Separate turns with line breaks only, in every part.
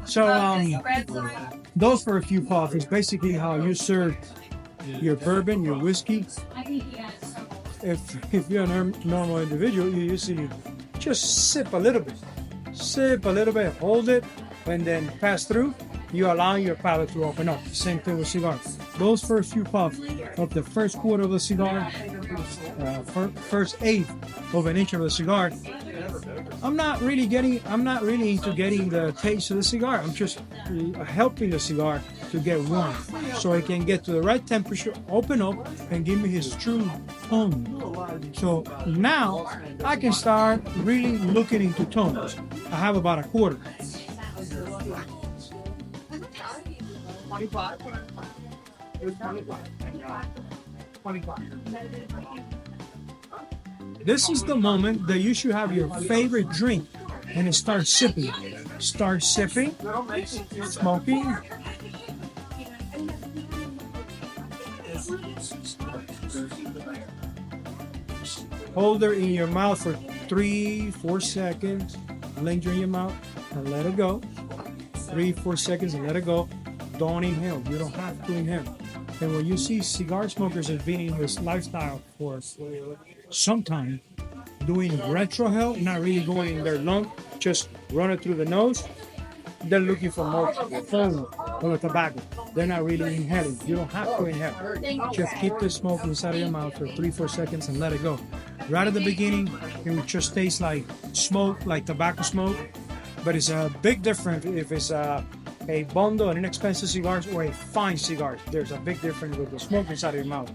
So those for a few puffs is basically how you serve your bourbon, your whiskey. If you're a normal individual, you usually just sip a little bit, hold it, and then pass through. You allow your palate to open up. Same thing with cigars. Those first few puffs of the first quarter of the cigar, first eighth of an inch of the cigar, I'm not really into getting the taste of the cigar. I'm just helping the cigar to get warm so it can get to the right temperature, open up, and give me his true tone. So now I can start really looking into tones. I have about a quarter. This is the moment that you should have your favorite drink and start sipping. Start sipping, smoking. Hold it in your mouth for 3-4 seconds. Linger in your mouth and let it go. 3-4 seconds and let it go. Don't inhale. You don't have to inhale. And when you see cigar smokers have been in this lifestyle for some time, doing retrohale, not really going in their lung, just run it through the nose, they're looking for more foam of the tobacco. They're not really inhaling. You don't have to inhale. Just keep the smoke inside of your mouth for 3-4 seconds and let it go. Right at the beginning, it will just taste like smoke, like tobacco smoke. But it's a big difference if it's a bundle of inexpensive cigars or a fine cigar. There's a big difference with the smoke inside of your mouth,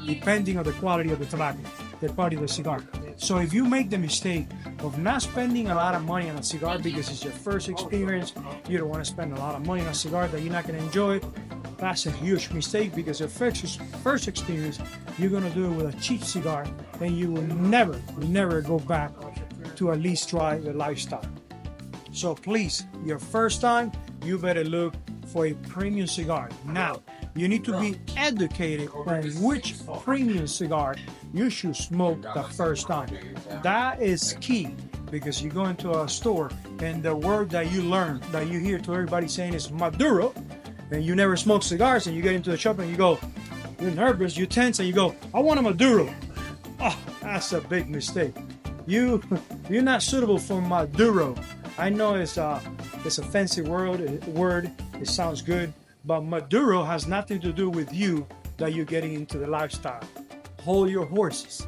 depending on the quality of the tobacco, the quality of the cigar. So if you make the mistake of not spending a lot of money on a cigar because it's your first experience, you don't want to spend a lot of money on a cigar that you're not going to enjoy, that's a huge mistake because your first experience, you're going to do it with a cheap cigar and you will never go back to at least try the lifestyle. So please, your first time, you better look for a premium cigar. Now, you need to be educated on which premium cigar you should smoke the first time. That is key because you go into a store and the word that you learn, that you hear to everybody saying is Maduro, and you never smoke cigars and you get into the shop and you go, you're nervous, you tense, and you go, I want a Maduro. Oh, that's a big mistake. You're not suitable for Maduro. I know it's a fancy word, it sounds good, but Maduro has nothing to do with you that you're getting into the lifestyle. Hold your horses.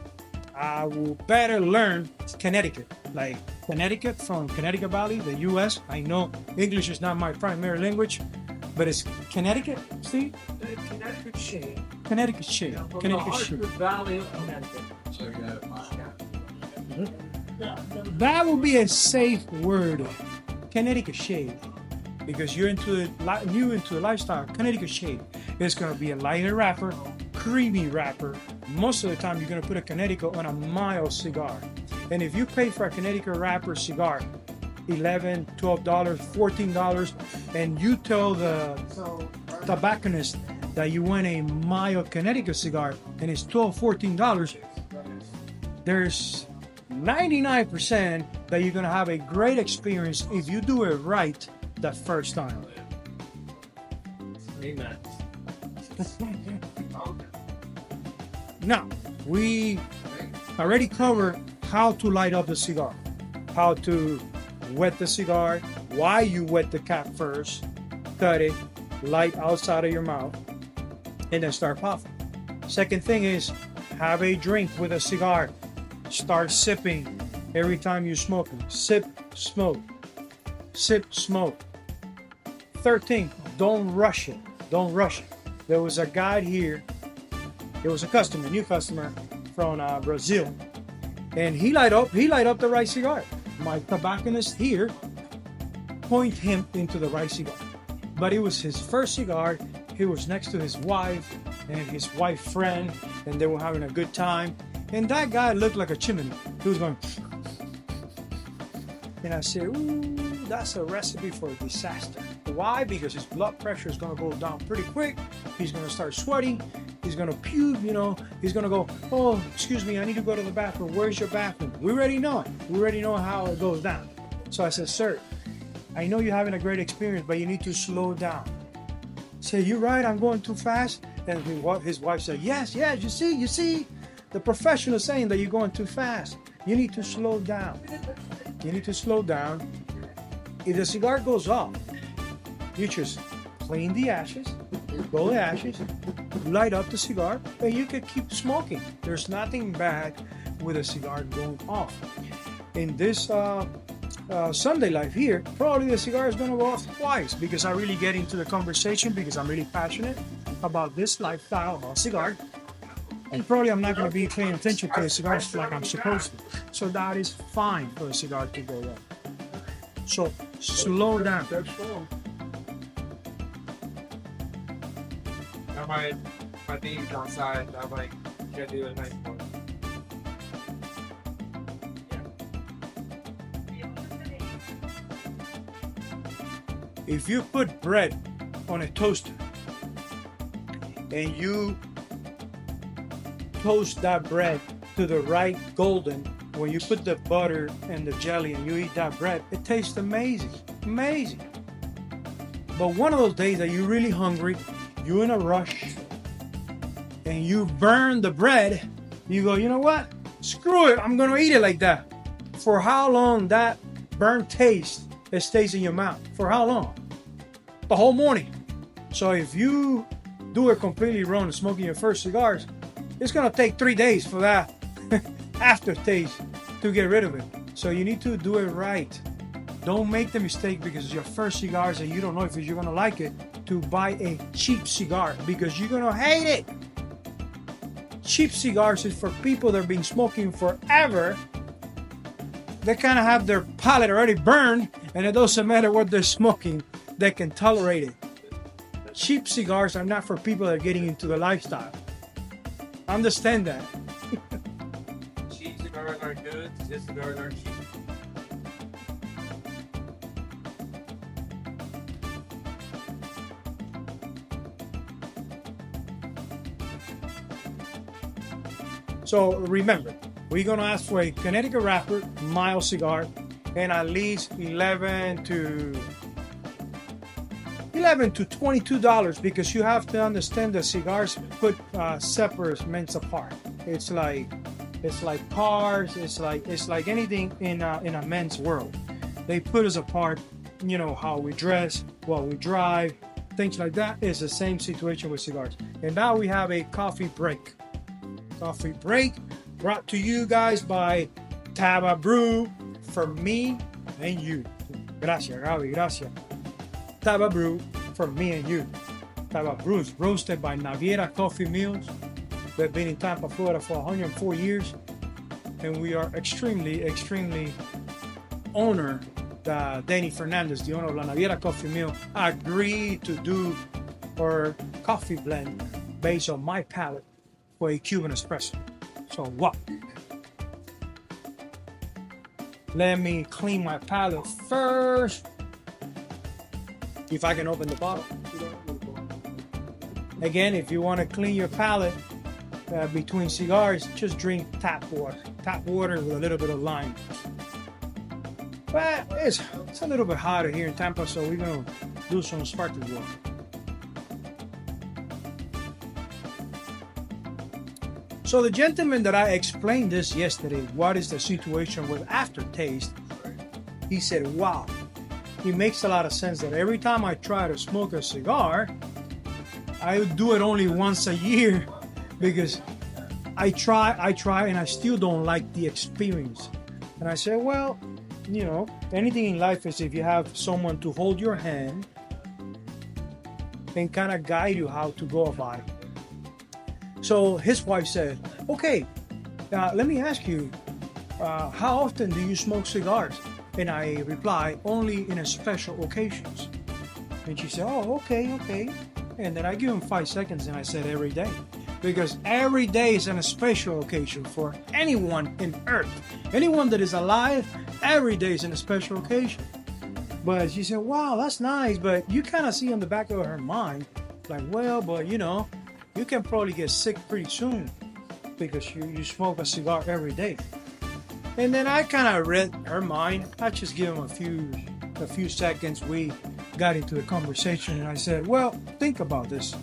I will better learn Connecticut, like Connecticut from Connecticut Valley, the U.S. I know English is not my primary language, but it's Connecticut, see?
Connecticut shade.
Connecticut shade.
Yeah,
Connecticut shade.
Valley of Connecticut.
That would be a safe word, Connecticut shade, because you're into the lifestyle. Connecticut shade. It's gonna be a lighter wrapper, creamy wrapper. Most of the time, you're gonna put a Connecticut on a mild cigar, and if you pay for a Connecticut wrapper cigar, $11, $12, $14, and you tell the tobacconist that you want a mild Connecticut cigar and it's $12, $14, there's 99% that you're going to have a great experience if you do it right the first time.
Amen.
Now, we already covered how to light up the cigar, how to wet the cigar, why you wet the cap first, cut it, light outside of your mouth, and then start puffing. Second thing is have a drink with a cigar. Start sipping every time you're smoking. Sip, smoke. Sip, smoke. Third thing, don't rush it. Don't rush it. There was a guy here. There was a customer, new customer from Brazil, and he light up the right cigar. My tobacconist here point him into the right cigar, but it was his first cigar. He was next to his wife and his wife's friend, and they were having a good time. And that guy looked like a chimney. He was going, and I said, ooh, that's a recipe for a disaster. Why? Because his blood pressure is going to go down pretty quick. He's going to start sweating. He's going to puke, He's going to go, oh, excuse me, I need to go to the bathroom. Where's your bathroom? We already know it. We already know how it goes down. So I said, sir, I know you're having a great experience, but you need to slow down. Say, you're right, I'm going too fast. And his wife said, yes, you see, the professional saying that you're going too fast. You need to slow down. You need to slow down. If the cigar goes off, you just clean the ashes, roll the ashes, light up the cigar, and you can keep smoking. There's nothing bad with a cigar going off. In this Sunday life here, probably the cigar is going to go off twice because I really get into the conversation because I'm really passionate about this lifestyle of a cigar. And probably I'm not going to be paying attention to the cigars like I'm supposed to. So that is fine for a cigar to go off. So slow down.
My baby's outside. I'm like, gotta do a nice one.
If you put bread on a toaster and you toast that bread to the right golden, when you put the butter and the jelly and you eat that bread, it tastes amazing, amazing. But one of those days that you're really hungry, you're in a rush, and you burn the bread, you go, you know what? Screw it, I'm gonna eat it like that. For how long that burnt taste it stays in your mouth? For how long? The whole morning. So if you do it completely wrong, smoking your first cigars, it's gonna take 3 days for that aftertaste to get rid of it. So you need to do it right. Don't make the mistake because it's your first cigars and you don't know if you're gonna like it to buy a cheap cigar because you're gonna hate it. Cheap cigars is for people that have been smoking forever. They kind of have their palate already burned and it doesn't matter what they're smoking, they can tolerate it. Cheap cigars are not for people that are getting into the lifestyle. Understand that.
Cheap cigars aren't good, just cigars aren't cheap.
So remember, we're gonna ask for a Connecticut wrapper, mild cigar, and at least $11 to $22 because you have to understand that cigars put separatements apart. It's like cars. It's like anything in a men's world. They put us apart. You know how we dress, what we drive, things like that. It's the same situation with cigars. And now we have a coffee break. Coffee break brought to you guys by Taba Brew for me and you. Gracias, Gaby. Gracias. Taba Brew for me and you. Taba Brew is roasted by Naviera Coffee Mills. They've been in Tampa, Florida for 104 years. And we are extremely honored that Danny Fernandez, the owner of La Naviera Coffee Mill, agreed to do our coffee blend based on my palate for a Cuban espresso. So what? Let me clean my palate first. If I can open the bottle. Again, if you want to clean your palate between cigars, just drink tap water. Tap water with a little bit of lime. But it's a little bit hotter here in Tampa, so we're going to do some sparkling water. So the gentleman that I explained this yesterday, what is the situation with aftertaste, he said, wow, it makes a lot of sense that every time I try to smoke a cigar, I do it only once a year because I try and I still don't like the experience. And I said, well, you know, anything in life is if you have someone to hold your hand and kind of guide you how to go about it. So his wife said, okay, let me ask you, how often do you smoke cigars? And I replied, only in a special occasions. And she said, oh, okay. And then I give him 5 seconds and I said every day. Because every day is a special occasion for anyone in earth. Anyone that is alive, every day is a special occasion. But she said, wow, that's nice. But you kind of see in the back of her mind, like, well, but you know, you can probably get sick pretty soon because you smoke a cigar every day. And then I kind of read her mind. I just give him a few a few seconds, we got into the conversation, and I said, well, think about this.